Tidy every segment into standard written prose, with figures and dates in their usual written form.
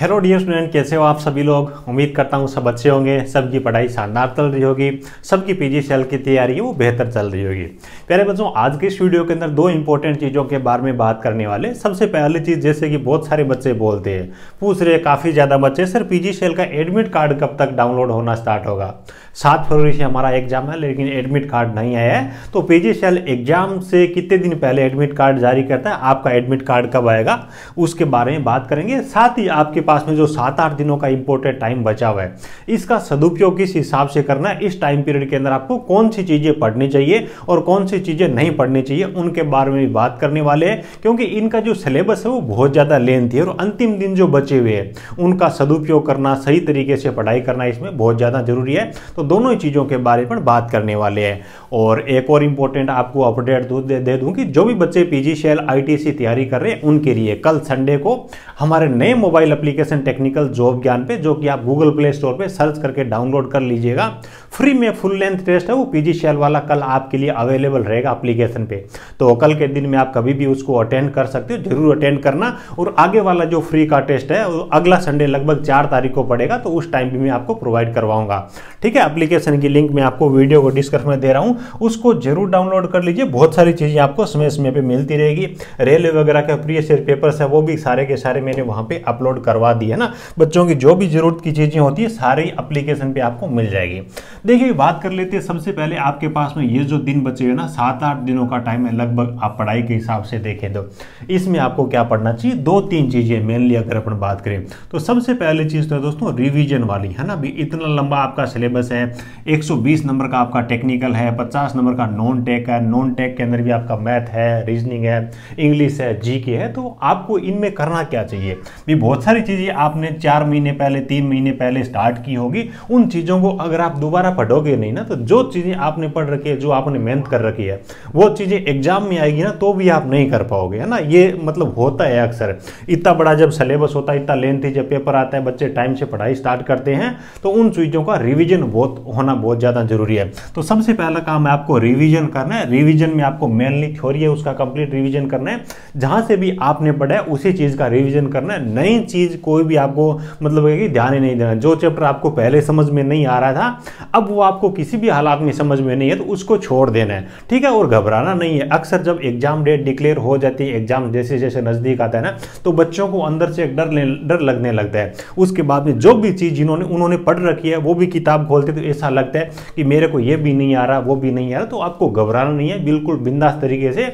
Hello dear student, कैसे हो आप सभी लोग। उम्मीद करता हूँ सब अच्छे होंगे, सबकी पढ़ाई शानदार चल रही होगी, सबकी पीजीसीएल की तैयारी है वो बेहतर चल रही होगी। प्यारे बच्चों, आज के इस वीडियो के अंदर दो इंपॉर्टेंट चीज़ों के बारे में बात करने वाले। सबसे पहली चीज़, जैसे कि बहुत सारे बच्चे बोलते हैं, पूछ रहे काफ़ी ज़्यादा बच्चे, सर पीजीसीएल का एडमिट कार्ड कब तक डाउनलोड होना स्टार्ट होगा। 7 फरवरी से हमारा एग्जाम है लेकिन एडमिट कार्ड नहीं आया है, तो पीजीसीएल एग्जाम से कितने दिन पहले एडमिट कार्ड जारी करता है, आपका एडमिट कार्ड कब आएगा उसके बारे में बात करेंगे। साथ ही आपके पास में जो 7-8 दिनों का इंपॉर्टेंट टाइम बचा हुआ है, इसका सदुपयोग किस हिसाब से करना है, इस टाइम पीरियड के अंदर आपको कौन सी चीजें पढ़नी चाहिए और कौन सी चीजें नहीं पढ़नी चाहिए, उनके बारे में भी बात करने वाले हैं। क्योंकि इनका जो सिलेबस है वो बहुत ज्यादा लेंथी है और अंतिम दिन जो बचे हुए हैं उनका सदुपयोग करना, सही तरीके से पढ़ाई करना इसमें बहुत ज्यादा जरूरी है। तो दोनों ही चीजों के बारे में बात करने वाले हैं। और एक और इंपॉर्टेंट आपको अपडेट दे दूं कि जो भी बच्चे पीजीसीएल आईटीसी तैयारी कर रहे हैं उनके लिए कल संडे को हमारे नए मोबाइल एप्लीकेशन टेक्निकल जॉब ज्ञान पे, जो कि आप गूगल प्ले स्टोर पे सर्च करके डाउनलोड कर लीजिएगा, फ्री में फुल लेंथ टेस्ट है वो पीजीसीएल वाला कल आपके लिए अवेलेबल रहेगा एप्लीकेशन पे। तो कल के दिन में आप कभी भी उसको अटेंड कर सकते हो, जरूर अटेंड करना। और आगे वाला जो फ्री का टेस्ट है अगला संडे लगभग 4 तारीख को पड़ेगा, तो उस टाइम भी मैं आपको प्रोवाइड करवाऊंगा। ठीक है, एप्लीकेशन की लिंक मैं आपको वीडियो को डिस्क्रिप्शन में दे रहा हूं, उसको जरूर डाउनलोड कर लीजिए। बहुत सारी चीजें आपको समय समय पे मिलती रहेगी। रेलवे वगैरह के प्रीवियस ईयर पेपर्स है वो भी सारे के सारे मैंने वहां पे अपलोड करवा दिए ना। बच्चों की जो भी जरूरत की चीजें होती है सारी एप्लीकेशन पे आपको मिल जाएगी। देखिए, बात कर लेते हैं। सबसे पहले आपके पास में ये जो दिन बचे हुए ना, 7-8 दिनों का टाइम है लगभग, आप पढ़ाई के हिसाब से देखें तो इसमें आपको क्या पढ़ना चाहिए, 2-3 चीजें मेनली अगर अपन बात करें तो सबसे पहली चीज तो दोस्तों रिवीजन वाली है ना। भी इतना लंबा आपका सिलेबस है, 120 नंबर का आपका टेक्निकल है, 50 नंबर का नॉन टेक है, नॉन टेक के अंदर भी आपका मैथ है, रीजनिंग है, इंग्लिश है, जीके है। तो आपको इनमें करना क्या चाहिए, भी बहुत सारी चीजें आपने 4 महीने पहले, 3 महीने पहले स्टार्ट की होगी। उन चीजों को अगर आप दोबारा पढ़ोगे नहीं ना, तो जो चीजें आपने पढ़ रखी है, जो आपने मेहनत कर रखी है, वो चीजें एग्जाम में आएगी ना तो भी आप नहीं कर पाओगे, है ना। ये मतलब होता है अक्सर, इतना बड़ा जब सिलेबस होता है, इतना लेंथी जब पेपर आता है, बच्चे टाइम से पढ़ाई स्टार्ट करते हैं, तो उन चीजों का रिवीजन होना बहुत ज्यादा जरूरी है। तो सबसे पहला काम है आपको रिवीजन करना है। रिवीजन में आपको मेनली थ्योरी है उसका कंप्लीट रिवीजन करना है, जहां से भी आपने पढ़ा है उसी चीज का रिवीजन करना है। नई चीज कोई भी आपको मतलब है कि ध्यान ही नहीं देना। जो चैप्टर आपको पहले समझ में नहीं आ रहा था, अब वो आपको किसी भी हालात में समझ में नहीं है तो उसको छोड़ देना है, ठीक है। और घबराना नहीं है। अक्सर जब एग्जाम डेट डिक्लेयर हो जाती है, एग्जाम जैसे जैसे नजदीक आता है ना, तो बच्चों को अंदर से एक डर लगने लगता है। उसके बाद में जो भी चीज उन्होंने पढ़ रखी है वो भी किताब खोलते तो ऐसा लगता है कि मेरे को ये भी नहीं आ रहा, वो भी नहीं आ रहा। तो आपको घबराना नहीं है, बिल्कुल बिंदास तरीके से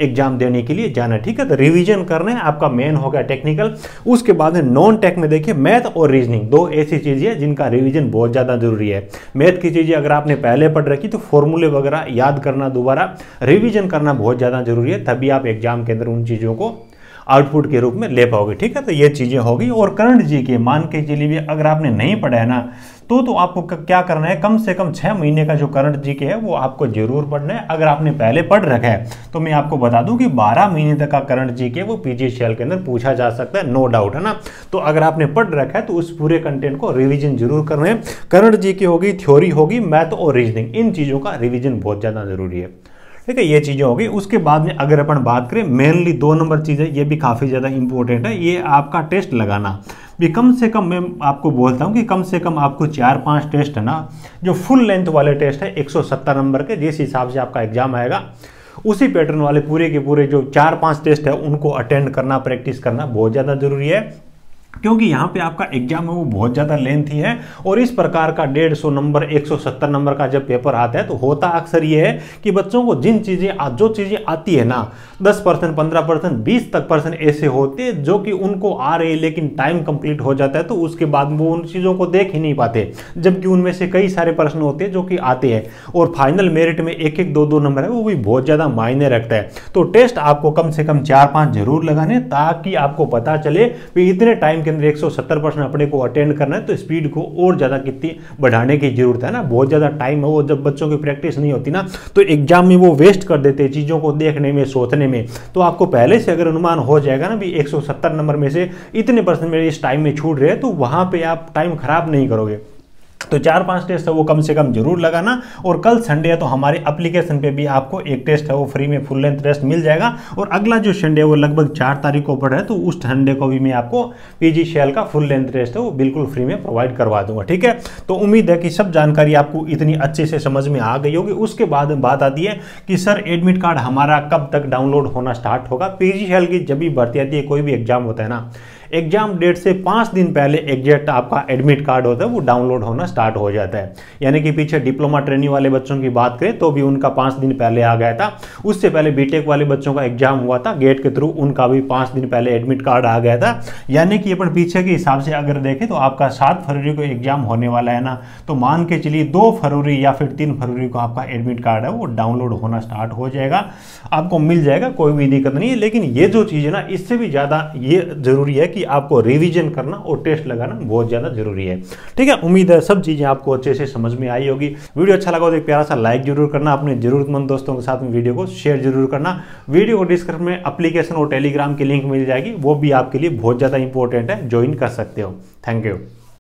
एग्जाम देने के लिए जाना है, ठीक है। तो रिवीजन करना है, आपका मेन हो गया टेक्निकल। उसके बाद में नॉन टेक में देखिए मैथ और रीजनिंग, दो ऐसी चीजें हैं जिनका रिवीजन बहुत ज्यादा जरूरी है। मैथ की चीजें अगर आपने पहले पढ़ रखी तो फॉर्मूले वगैरह याद करना, दोबारा रिवीजन करना बहुत ज्यादा जरूरी है, तभी आप एग्जाम के अंदर उन चीजों को आउटपुट के रूप में ले पाओगे, ठीक है। तो ये चीजें होगी। और करंट जीके मान के चलिए अगर आपने नहीं पढ़ा है ना, तो आपको क्या करना है, कम से कम 6 महीने का जो करंट जीके है वो आपको जरूर पढ़ना है। अगर आपने पहले पढ़ रखा है तो मैं आपको बता दूं कि 12 महीने तक का करंट जीके वो पीजीसीएल के अंदर पूछा जा सकता है, नो डाउट, है ना। तो अगर आपने पढ़ रखा है तो उस पूरे कंटेंट को रिवीजन जरूर करना है। करंट जीके होगी, थ्योरी होगी, मैथ और रीजनिंग, इन चीजों का रिवीजन बहुत ज्यादा जरूरी है, ठीक है। ये चीजें होगी। उसके बाद में अगर अपन बात करें मेनली 2 नंबर चीज है, ये भी काफी ज्यादा इंपॉर्टेंट है, ये आपका टेस्ट लगाना भी। कम से कम मैं आपको बोलता हूं कि कम से कम आपको 4-5 टेस्ट है ना, जो फुल लेंथ वाले टेस्ट है 170 नंबर के, जिस हिसाब से आपका एग्जाम आएगा उसी पैटर्न वाले पूरे के पूरे जो 4-5 टेस्ट है उनको अटेंड करना, प्रैक्टिस करना बहुत ज्यादा जरूरी है। क्योंकि यहाँ पे आपका एग्जाम है वो बहुत ज़्यादा लेंथी है, और इस प्रकार का 150 नंबर 170 नंबर का जब पेपर आता है तो होता अक्सर ये है कि बच्चों को जो चीज़ें आती है ना, 10%, 15%, 20 तक परसेंट ऐसे होते हैं जो कि उनको आ रहे हैं लेकिन टाइम कंप्लीट हो जाता है, तो उसके बाद वो उन चीज़ों को देख ही नहीं पाते, जबकि उनमें से कई सारे प्रश्न होते हैं जो कि आते हैं। और फाइनल मेरिट में 1-1, 2-2 नंबर है वो भी बहुत ज़्यादा मायने रखता है। तो टेस्ट आपको कम से कम 4-5 जरूर लगाने, ताकि आपको पता चले कि इतने टाइम के अंदर 170% अपने को अटेंड करना है, तो स्पीड को और ज्यादा कितनी बढ़ाने की जरूरत है ना। बहुत ज्यादा टाइम है वो, जब बच्चों की प्रैक्टिस नहीं होती ना तो एग्जाम में वो वेस्ट कर देते हैं चीजों को देखने में, सोचने में। तो आपको पहले से अगर अनुमान हो जाएगा ना भी 170 नंबर में से इतने परसेंट मेरे इस टाइम में छूट रहे हैं, तो वहां पे आप टाइम खराब नहीं करोगे। तो 4-5 टेस्ट है वो कम से कम जरूर लगाना। और कल संडे है तो हमारे एप्लीकेशन पे भी आपको एक टेस्ट है वो फ्री में फुल लेंथ टेस्ट मिल जाएगा। और अगला जो संडे है वो लगभग 4 तारीख को पड़ रहा है, तो उस संडे को भी मैं आपको पीजीसीएल का फुल लेंथ टेस्ट है वो बिल्कुल फ्री में प्रोवाइड करवा दूंगा। ठीक है, तो उम्मीद है कि सब जानकारी आपको इतनी अच्छे से समझ में आ गई होगी। उसके बाद बात आती है कि सर एडमिट कार्ड हमारा कब तक डाउनलोड होना स्टार्ट होगा। पीजीसीएल की जब भी भर्ती आती है, कोई भी एग्जाम होता है ना, एग्जाम डेट से 5 दिन पहले एग्जैक्ट आपका एडमिट कार्ड होता है वो डाउनलोड होना स्टार्ट हो जाता है। यानी कि पीछे डिप्लोमा ट्रेनिंग वाले बच्चों की बात करें तो भी उनका 5 दिन पहले आ गया था। उससे पहले बीटेक वाले बच्चों का एग्जाम हुआ था गेट के थ्रू, उनका भी 5 दिन पहले एडमिट कार्ड आ गया था। यानी कि अपन पीछे के हिसाब से अगर देखें तो आपका 7 फरवरी को एग्जाम होने वाला है ना, तो मान के चलिए 2 फरवरी या फिर 3 फरवरी को आपका एडमिट कार्ड है वो डाउनलोड होना स्टार्ट हो जाएगा, आपको मिल जाएगा, कोई भी दिक्कत नहीं है। लेकिन ये जो चीज़ है ना, इससे भी ज़्यादा ये जरूरी है कि आपको रिविजन करना और टेस्ट लगाना बहुत ज्यादा जरूरी है। ठीक है, उम्मीद है सब चीजें आपको अच्छे से समझ में आई होगी। वीडियो अच्छा लगा तो एक प्यारा सा लाइक जरूर करना, अपने जरूरतमंद दोस्तों के साथ में वीडियो को शेयर जरूर करना। वीडियो को डिस्क्रिप्शन में एप्लीकेशन और टेलीग्राम की लिंक मिल जाएगी, वो भी आपके लिए बहुत ज्यादा इंपॉर्टेंट है, ज्वाइन कर सकते हो। Thank you.